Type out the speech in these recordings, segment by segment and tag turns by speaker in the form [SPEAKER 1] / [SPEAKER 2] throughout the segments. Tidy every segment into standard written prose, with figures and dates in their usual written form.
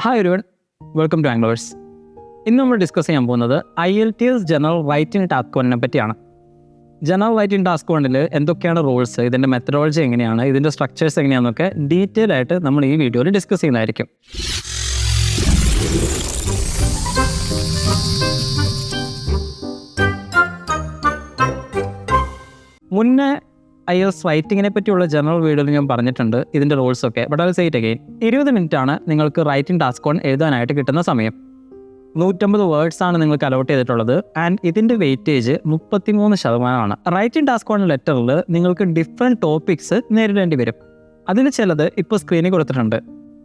[SPEAKER 1] Hi everyone, welcome to Anglers. ഇന്ന് നമ്മൾ discuss ചെയ്യാൻ പോകുന്നത് IELTS ജനറൽ റൈറ്റിംഗ് ടാസ്ക് 1 പറ്റിയാണ്. ജനറൽ റൈറ്റിംഗ് ടാസ്ക് 1 എന്തൊക്കെയാണ് റൂൾസ്, ഇതിൻ്റെ മെത്തഡോളജി എങ്ങനെയാണ്, ഇതിൻ്റെ സ്ട്രക്ചേഴ്സ് എങ്ങനെയാണെന്നൊക്കെ ഡീറ്റെയിൽ ആയിട്ട് നമ്മൾ ഈ വീഡിയോയിൽ ഡിസ്കസ് ചെയ്യുന്നതായിരിക്കും. മുന്നേ IELTS റൈറ്റിങ്ങിനെ പറ്റിയുള്ള ജനറൽ വീഡിയോയിൽ ഞാൻ പറഞ്ഞിട്ടുണ്ട് ഇതിൻ്റെ റൂൾസൊക്കെ. ബട്ട് അത് സൈറ്റ് അഗെയിൻ 20 മിനിറ്റാണ് നിങ്ങൾക്ക് റൈറ്റിംഗ് ടാസ്ക് 1 എഴുതാനായിട്ട് കിട്ടുന്ന സമയം. 150 വേർഡ്സാണ് നിങ്ങൾക്ക് അലോട്ട് ചെയ്തിട്ടുള്ളത്. ആൻഡ് ഇതിൻ്റെ വെയിറ്റേജ് 33%. റൈറ്റിംഗ് ടാസ്ക് 1 ലെറ്ററിൽ നിങ്ങൾക്ക് ഡിഫറെൻറ്റ് ടോപ്പിക്സ് നേരിടേണ്ടി വരും. അതിൽ ചിലത് ഇപ്പോൾ സ്ക്രീനിൽ കൊടുത്തിട്ടുണ്ട്.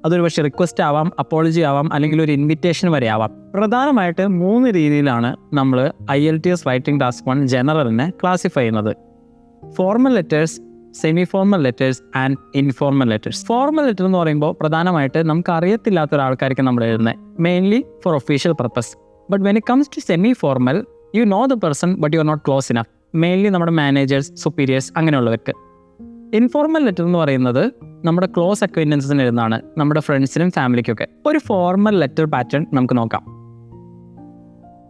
[SPEAKER 1] അതൊരു പക്ഷേ റിക്വസ്റ്റ് ആവാം, അപ്പോളജി ആവാം, അല്ലെങ്കിൽ ഒരു ഇൻവിറ്റേഷൻ വരെ ആവാം. പ്രധാനമായിട്ട് 3 രീതിയിലാണ് നമ്മൾ IELTS റൈറ്റിംഗ് ടാസ്ക് 1 ജനറലിനെ ക്ലാസിഫൈ ചെയ്യുന്നത്: formal letters, semi formal letters and informal letters. Formal letter എന്ന് പറയുമ്പോൾ പ്രധാനമായിട്ട് നമുക്ക് അറിയത്തില്ലാത്ത ഒരാൾക്കാർക്ക് നമ്മൾ എഴുതുന്നത്, mainly for official purpose. But when it comes to semi formal, you know the person but you are not close enough. Mainly നമ്മുടെ managers, superiors, അങ്ങനെയുള്ളവർക്ക്. ഇൻഫോർമൽ ലെറ്റർ എന്ന് പറയുന്നത് നമ്മുടെ ക്ലോസ് അക്വൈൻറ്റൻസിന് എഴുതുന്നതാണ്, നമ്മുടെ ഫ്രണ്ട്സിനും ഫാമിലിക്കൊക്കെ. ഒരു ഫോർമൽ ലെറ്റർ പാറ്റേൺ നമുക്ക് നോക്കാം.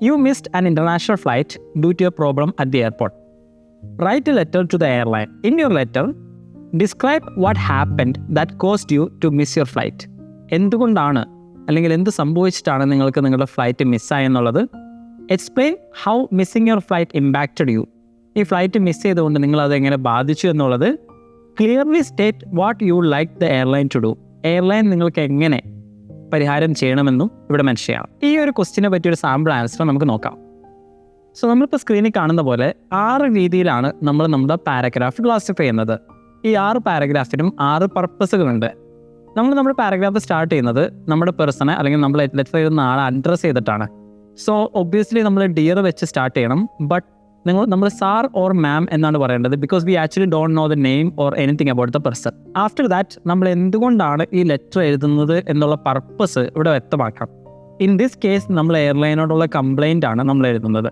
[SPEAKER 1] You missed an international flight due to a problem at the airport. Write a letter to the airline. In your letter, describe what happened that caused you to miss your flight. എന്തുകൊണ്ടാണ് അല്ലെങ്കിൽ എന്ത് സംഭവിച്ചിട്ടാണ് നിങ്ങൾക്ക് നിങ്ങളുടെ flight മിസ്സായെന്നുള്ളത്. Explain how missing your flight impacted you. ഈ flight miss ചെയ്തുകൊണ്ട് നിങ്ങളത് എങ്ങനെ ബാധിച്ചു എന്നുള്ളത്. Clearly state what you like the airline to do. Airline നിങ്ങൾക്ക് എങ്ങനെ പരിഹാരം ചെയ്യണമെന്നും ഇവിടെ മെൻഷൻ ചെയ്യണം. ഈ ഒരു ക്വസ്റ്റിനെ പറ്റിയൊരു സാമ്പിൾ ആൻസർ നമുക്ക് നോക്കാം. സോ നമ്മളിപ്പോൾ സ്ക്രീനിൽ കാണുന്ന പോലെ 6 രീതിയിലാണ് നമ്മൾ നമ്മുടെ പാരഗ്രാഫ് ക്ലാസിഫൈ ചെയ്യുന്നത്. ഈ 6 പാരഗ്രാഫിനും 6 പർപ്പസുകളുണ്ട്. നമ്മുടെ പാരഗ്രാഫ് സ്റ്റാർട്ട് ചെയ്യുന്നത് നമ്മുടെ പേഴ്സണെ അല്ലെങ്കിൽ നമ്മൾ ലെറ്റർ എഴുതുന്ന ആളെ അഡ്രസ്സ് ചെയ്തിട്ടാണ്. സോ ഒബ്വിയസ്ലി നമ്മൾ ഡിയർ വെച്ച് സ്റ്റാർട്ട് ചെയ്യണം. ബട്ട് നമ്മൾ സാർ ഓർ മാം എന്നാണ് പറയേണ്ടത്, because we actually don't know the name or anything about the person. After that നമ്മൾ എന്തുകൊണ്ടാണ് ഈ ലെറ്റർ എഴുതുന്നത് എന്നുള്ള പർപ്പസ് ഇവിടെ വ്യക്തമാക്കാം. ഇൻ ദിസ് കേസ് നമ്മൾ എയർലൈനോടുള്ള കംപ്ലൈൻ്റ് ആണ് നമ്മൾ എഴുതുന്നത്.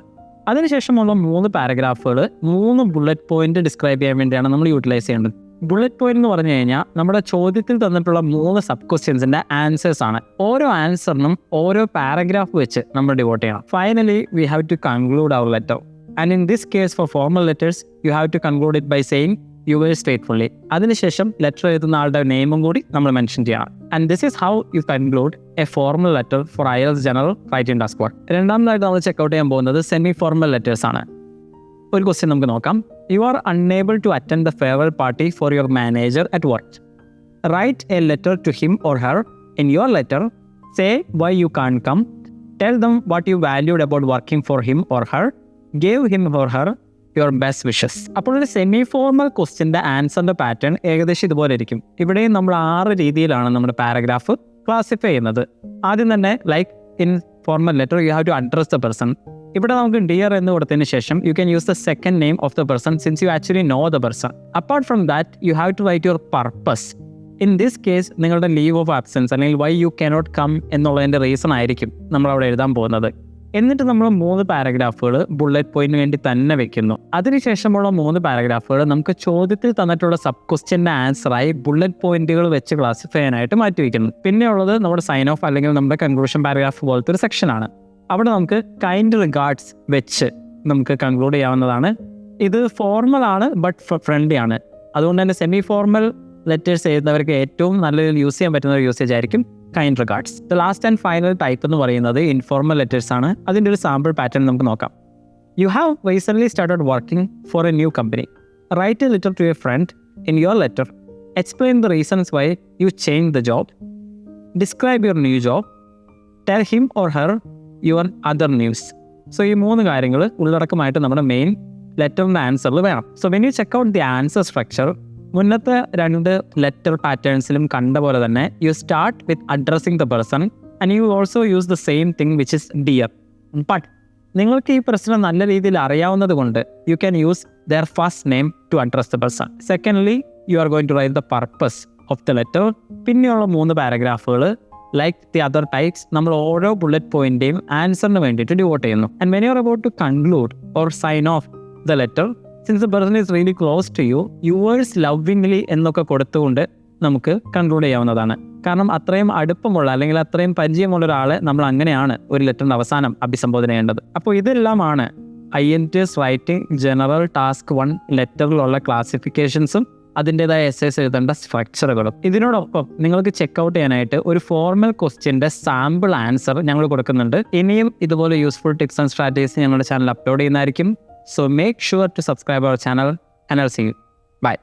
[SPEAKER 1] അതിനുശേഷമുള്ള 3 പാരഗ്രാഫുകൾ 3 ബുള്ളറ്റ് പോയിന്റ് ഡിസ്ക്രൈബ് ചെയ്യാൻ വേണ്ടിയാണ് നമ്മൾ യൂട്ടിലൈസ് ചെയ്യേണ്ടത്. ബുള്ളറ്റ് പോയിന്റ് എന്ന് പറഞ്ഞു കഴിഞ്ഞാൽ നമ്മുടെ ചോദ്യത്തിൽ തന്നിട്ടുള്ള 3 സബ് ക്വസ്റ്റ്യൻസിൻ്റെ ആൻസേഴ്സ് ആണ്. ഓരോ ആൻസറിനും ഓരോ പാരഗ്രാഫ് വെച്ച് നമ്മൾ ഡിവോട്ട് ചെയ്യണം. Finally we have to conclude our letter. And in this case for formal letters you have to conclude it by saying yours faithfully. അതിനുശേഷം ലെറ്റർ എഴുതുന്ന ആളുടെ നെയിമും കൂടി നമ്മൾ മെൻഷൻ ചെയ്യണം. And this is how you conclude a formal letter for IELTS general writing task 1. രണ്ടാമതായിട്ട് നമ്മൾ checkout ചെയ്യാൻ പോകുന്നത് സെമി ഫോർമൽ ലെറ്റേഴ്സ് ആണ്. ഒരു ക്വസ്റ്റ്യൻ നമുക്ക് നോക്കാം. You are unable to attend the farewell party for your manager at work. Write a letter to him or her. In your letter say why you can't come. Tell them what you valued about working for him or her. Gave him or her your best wishes. അപ്പോൾ ഒരു semi formal ക്വസ്റ്റ്യൻ്റെ ആൻസറിൻ്റെ pattern ഏകദേശം ഇതുപോലെ ഇരിക്കും. ഇവിടെയും നമ്മൾ 6 രീതിയിലാണ് നമ്മുടെ പാരഗ്രാഫ് ക്ലാസിഫൈ ചെയ്യുന്നത്. ആദ്യം തന്നെ like in formal letter you have to address the person. ഇവിടെ നമുക്ക് ഡിയർ എന്ന് കൊടുത്തതിന് ശേഷം you can use the second name of the person since you actually know the person. Apart from that you have to write your purpose. In this case നിങ്ങളുടെ leave of absence അല്ലെങ്കിൽ why you cannot come എന്നുള്ളതിൻ്റെ reason ആയിരിക്കും നമ്മളവിടെ എഴുതാൻ പോകുന്നത്. എന്നിട്ട് നമ്മൾ 3 പാരഗ്രാഫുകൾ bullet പോയിന്റിന് വേണ്ടി തന്നെ വെക്കുന്നു. അതിനുശേഷമുള്ള 3 പാരഗ്രാഫുകൾ നമുക്ക് ചോദ്യത്തിൽ തന്നിട്ടുള്ള സബ് ക്വസ്റ്റ്യൻ്റെ ആൻസറായി ബുള്ളറ്റ് പോയിന്റുകൾ വെച്ച് ക്ലാസിഫൈ ചെയ്യാനായിട്ട് മാറ്റി വയ്ക്കുന്നു. പിന്നെയുള്ളത് നമ്മുടെ സൈൻ ഓഫ് അല്ലെങ്കിൽ നമ്മുടെ കൺക്ലൂഷൻ പാരഗ്രാഫ് പോലത്തെ ഒരു സെക്ഷനാണ്. അവിടെ നമുക്ക് കൈൻഡ് റിഗാർഡ്സ് വെച്ച് നമുക്ക് കൺക്ലൂഡ് ചെയ്യാവുന്നതാണ്. ഇത് ഫോർമൽ ആണ് ബട്ട് ഫ്രണ്ട്ലി ആണ്. അതുകൊണ്ട് തന്നെ സെമി ഫോർമൽ ലെറ്റേഴ്സ് എഴുതുന്നവർക്ക് ഏറ്റവും നല്ല യൂസ് ചെയ്യാൻ പറ്റുന്ന ഒരു യൂസേജ് ആയിരിക്കും kind regards. The last and final type എന്ന് പറയുന്നത് ഇൻഫോർമൽ ലെറ്റേഴ്സ് ആണ്. അതിൻ്റെ ഒരു സാമ്പിൾ പാറ്റേൺ നമുക്ക് നോക്കാം. You have recently started working for a new company. Write a letter to a friend. In your letter explain the reasons why you change the job. Describe your new job. Tell him or her your other news. So ഈ 3 കാര്യങ്ങൾ ഉള്ളടക്കമായിട്ട് നമ്മുടെ main ലെറ്ററിൻ്റെ ആൻസറിൽ വേണം. So when you check out the answer structure, മുന്നത്തെ 2 letter പാറ്റേൺസിലും കണ്ട പോലെ തന്നെ you start with addressing the person and you also use the same thing which is dear. But നിങ്ങൾക്ക് ഈ പ്രശ്നം നല്ല രീതിയിൽ അറിയാവുന്നത് കൊണ്ട് you can use their first name to address the person. Secondly you are going to write the purpose of the letter. പിന്നെയുള്ള 3 പാരഗ്രാഫുകൾ like the other types നമ്മൾ ഓരോ ബുള്ളറ്റ് പോയിന്റേയും ആൻസറിന് വേണ്ടിയിട്ട് ഡിവോട്ട് ചെയ്യുന്നു. And when you are about to conclude or sign off the letter, since the person is really close to you, yours lovingly എന്നൊക്കെ കൊടുത്തുകൊണ്ട് നമുക്ക് കൺക്ലൂഡ് ചെയ്യാവുന്നതാണ്. കാരണം അത്രയും അടുപ്പമുള്ള അല്ലെങ്കിൽ അത്രയും പരിചയമുള്ള ഒരാളെ നമ്മൾ അങ്ങനെയാണ് ഒരു ലെറ്ററിൻ്റെ അവസാനം അഭിസംബോധന ചെയ്യേണ്ടത്. അപ്പോൾ ഇതെല്ലാമാണ് IELTS റൈറ്റിംഗ് ജനറൽ ടാസ്ക് 1 ലെറ്ററിലുള്ള ക്ലാസിഫിക്കേഷൻസും അതിൻ്റെതായ എസ്സേസ് എഴുതേണ്ട സ്ട്രക്ചറുകളും. ഇതിനോടൊപ്പം നിങ്ങൾക്ക് ചെക്കൗട്ട് ചെയ്യാനായിട്ട് ഒരു ഫോർമൽ ക്വസ്റ്റ്യൻ്റെ സാമ്പിൾ ആൻസർ ഞങ്ങൾ കൊടുക്കുന്നുണ്ട്. ഇനിയും ഇതുപോലെ യൂസ്ഫുൾ ടിപ്സ് ആൻഡ് സ്ട്രാറ്റജീസ് ഞങ്ങളുടെ ചാനൽ അപ്ലോഡ് ചെയ്യുന്നതായിരിക്കും. So make sure to subscribe our channel and I'll see you. Bye.